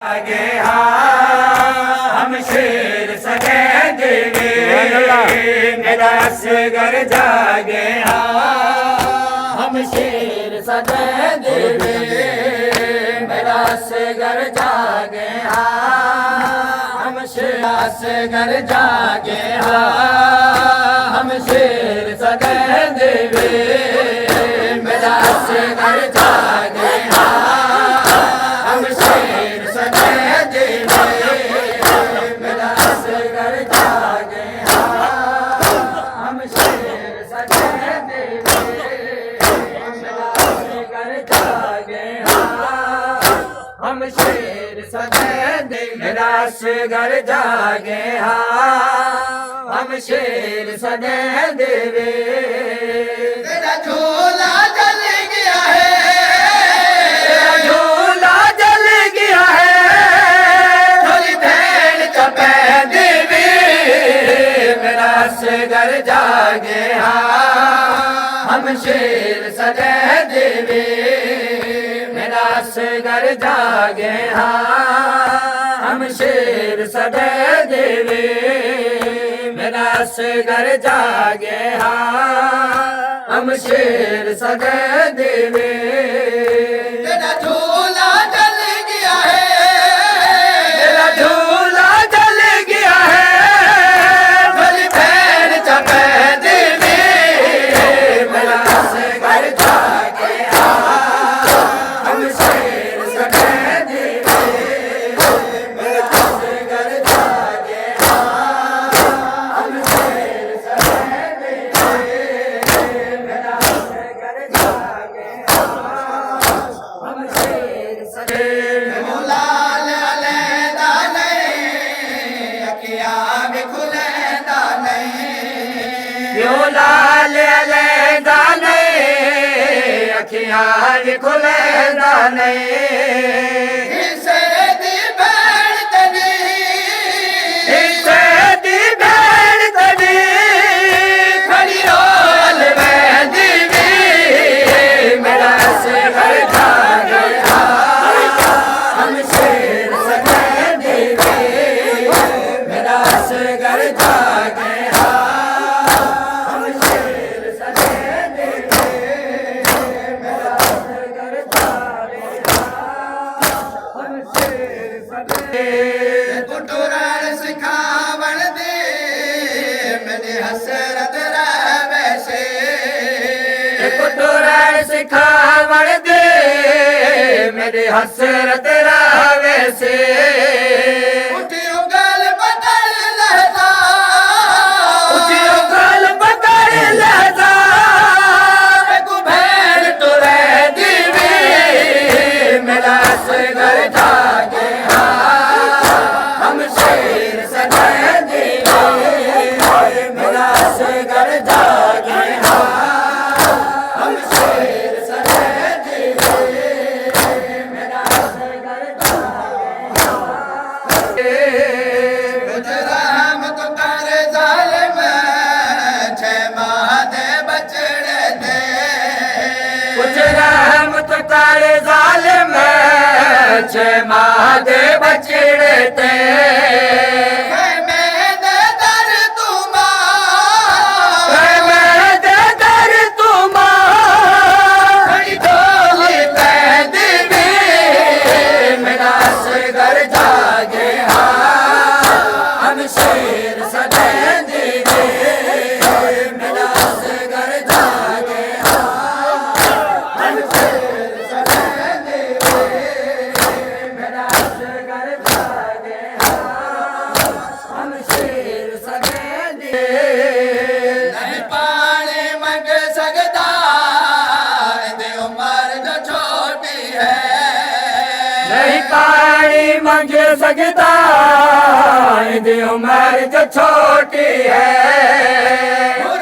आगे हम शेर सगे देवे मेरा असगर जागे हम शेर सगे देवे मेरा असगर जागे हम शेर असगर जागे हम शेर सगे देवे मेरा असगर जागे हम शेर सगे देवे मेरा असगर जागे हम शेर सगे देवे मेरा असगर जागे हम शेर सगे देवे मेरा असगर जागे हम शेर सगे देवे तेरा झोला जल गया है, तेरा झोला जल गया है झोली भेड़ चपे देवी मेरा असगर जागे हम शेर सगे देवी मेरा असगर जागे हम शेर सगे देवी मेरा असगर जागे हम शेर सगे देवी तेरा झोला जल गया है, तेरा झूला जल गया है झोली भेड़ चपे देवी मेरा असगर जागे हम शेर सगे देवी मेरा असगर जागे हम शेर सगे देवी मेरा असगर जागे हम शेर सगे लाल अलैदा नहीं, अखियाँ भी खुलेदा नहीं, क्यों लाल अलैदा नहीं अखियाँ भी खुलेदा नहीं इसे दी भेड़ तनी, इसे दी भेड़ तनी खड़ी रोल में दीवी मेरा असगर जागे हम शेर सगे देवी मेरा असगर जागे हम शेर सगे देवी मेरा असगर जागे हम शेर सगे कुटुरण सिखावण दे मेरी हसरत रहवे से, कुटुरण सिखावण दे मेरी हसरत रावे से उठियो गल बदल लहदा, उठियो गल बदल लहदा को भेड़ तुरे दीवी मेरा असगर जागे हम शेर सगे देवी मेरा असगर जागे हम शेर सगे देवी मेरा असगर जागे गुजराम तो कर जालिम, छह माह दे बचड़े थे, कुछ रहम तो तारे जालिम छह माह दे बचड़े ते मैं दे दर तू मां, मैं दे दर तुम खड़ी ढोली पे देवी मेरा असगर जागे हम शेर सगे देवी मेरा असगर जागे हम शेर सगे देवी मेरा असगर जागे हम शेर सगे देवी नहीं पाने मंग सकता, दे उम्र जो छोटी है, नहीं पानी मांग सकता इंदी उम्र जो छोटी है और